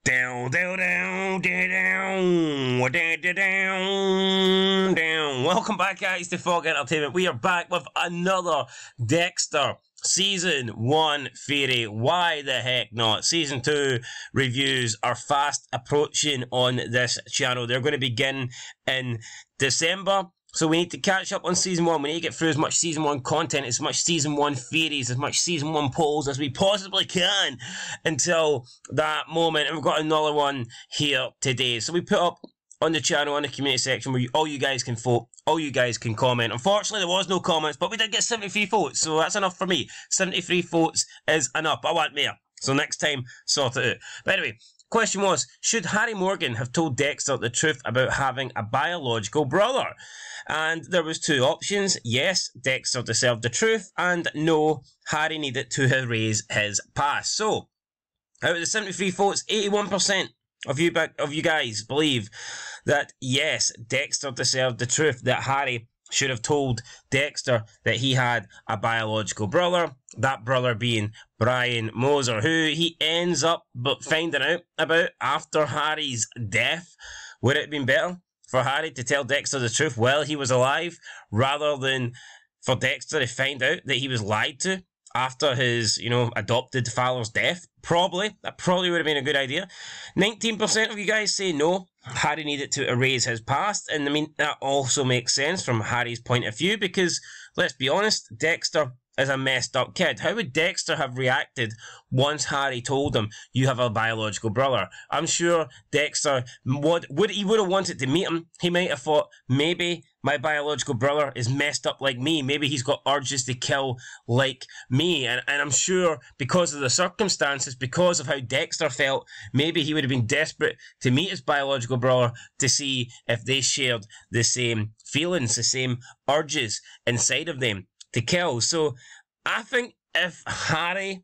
Down, down, down, down, down, down, down. Welcome back, guys, to Fog Entertainment. We are back with another Dexter Season 1 theory. Why the heck not? Season 2 reviews are fast approaching on this channel. They're going to begin in December. So we need to catch up on Season 1. We need to get through as much Season 1 content, as much Season 1 theories, as much Season 1 polls as we possibly can until that moment. And we've got another one here today. So we put up on the channel, on the community section, where all you guys can vote, all you guys can comment. Unfortunately, there was no comments, but we did get 73 votes, so that's enough for me. 73 votes is enough. I want more. So next time, sort it out. But anyway, question was, should Harry Morgan have told Dexter the truth about having a biological brother? And there was two options. Yes, Dexter deserved the truth, and no, Harry needed to erase his past. So, out of the 73 votes, 81% of you guys believe that yes, Dexter deserved the truth, that Harry should have told Dexter that he had a biological brother, that brother being Brian Moser, who he ends up finding out about after Harry's death. Would it have been better for Harry to tell Dexter the truth while he was alive, rather than for Dexter to find out that he was lied to after his, adopted father's death? Probably. That probably would have been a good idea. 19% of you guys say no, Harry needed to erase his past. And I mean, that also makes sense from Harry's point of view, because, let's be honest, Dexter is a messed up kid. How would Dexter have reacted once Harry told him, you have a biological brother? I'm sure Dexter would have wanted to meet him. He might have thought, maybe my biological brother is messed up like me. Maybe he's got urges to kill like me. And I'm sure because of the circumstances, because of how Dexter felt, maybe he would have been desperate to meet his biological brother to see if they shared the same feelings, the same urges inside of them to kill. So I think if Harry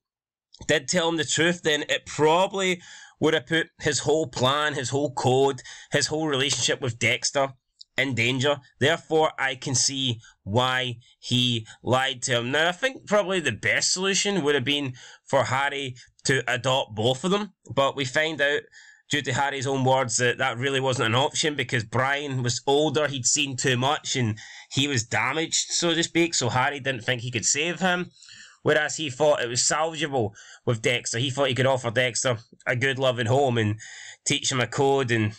did tell him the truth, then it probably would have put his whole plan, his whole code, his whole relationship with Dexter in danger. Therefore, I can see why he lied to him. Now, I think probably the best solution would have been for Harry to adopt both of them, but we find out, due to Harry's own words, that that really wasn't an option because Brian was older, he'd seen too much, and he was damaged, so to speak, so Harry didn't think he could save him, whereas he thought it was salvageable with Dexter. He thought he could offer Dexter a good loving home and teach him a code and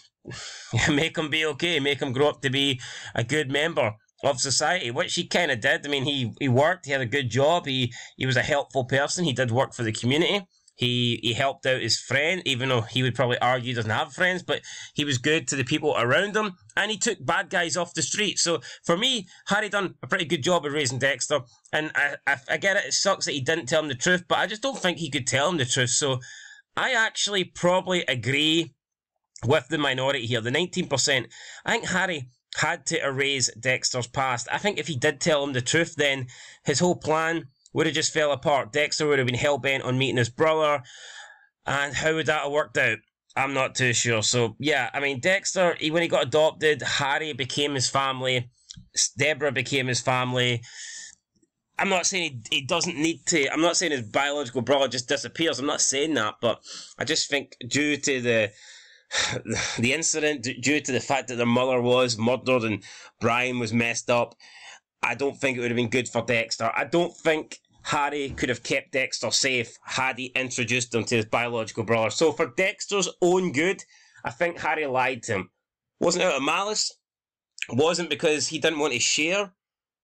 make him be okay, make him grow up to be a good member of society, which he kind of did. I mean, he worked, he had a good job, he was a helpful person, he did work for the community. He helped out his friend, even though he would probably argue he doesn't have friends, but he was good to the people around him, and he took bad guys off the street. So, for me, Harry done a pretty good job of raising Dexter, and I get it, it sucks that he didn't tell him the truth, but I just don't think he could tell him the truth. So, I actually probably agree with the minority here, the 19%. I think Harry had to erase Dexter's past. I think if he did tell him the truth, then his whole plan would have just fell apart. Dexter would have been hell-bent on meeting his brother, and how would that have worked out? I'm not too sure. So, yeah, I mean, Dexter, when he got adopted, Harry became his family, Deborah became his family. I'm not saying he doesn't need to, I'm not saying his biological brother just disappears, I'm not saying that, but I just think due to the incident, due to the fact that their mother was murdered and Brian was messed up, I don't think it would have been good for Dexter. I don't think Harry could have kept Dexter safe had he introduced him to his biological brother. So for Dexter's own good, I think Harry lied to him. Wasn't out of malice. Wasn't because he didn't want to share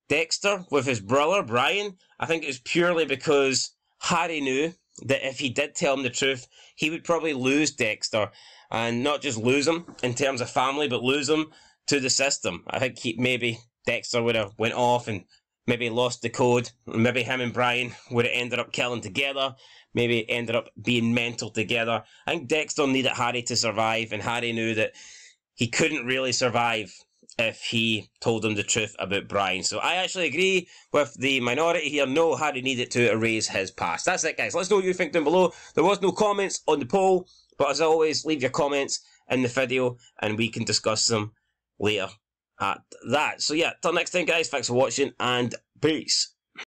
Dexter with his brother, Brian. I think it was purely because Harry knew that if he did tell him the truth, he would probably lose Dexter. And not just lose him in terms of family, but lose him to the system. I think maybe Dexter would have went off and maybe lost the code. Maybe him and Brian would have ended up killing together. Maybe ended up being mental together. I think Dexter needed Harry to survive, and Harry knew that he couldn't really survive if he told him the truth about Brian. So I actually agree with the minority here. No, Harry needed to erase his past. That's it, guys. Let us know what you think down below. There was no comments on the poll, but as always, leave your comments in the video and we can discuss them later at that. So yeah, till next time, guys, thanks for watching and peace.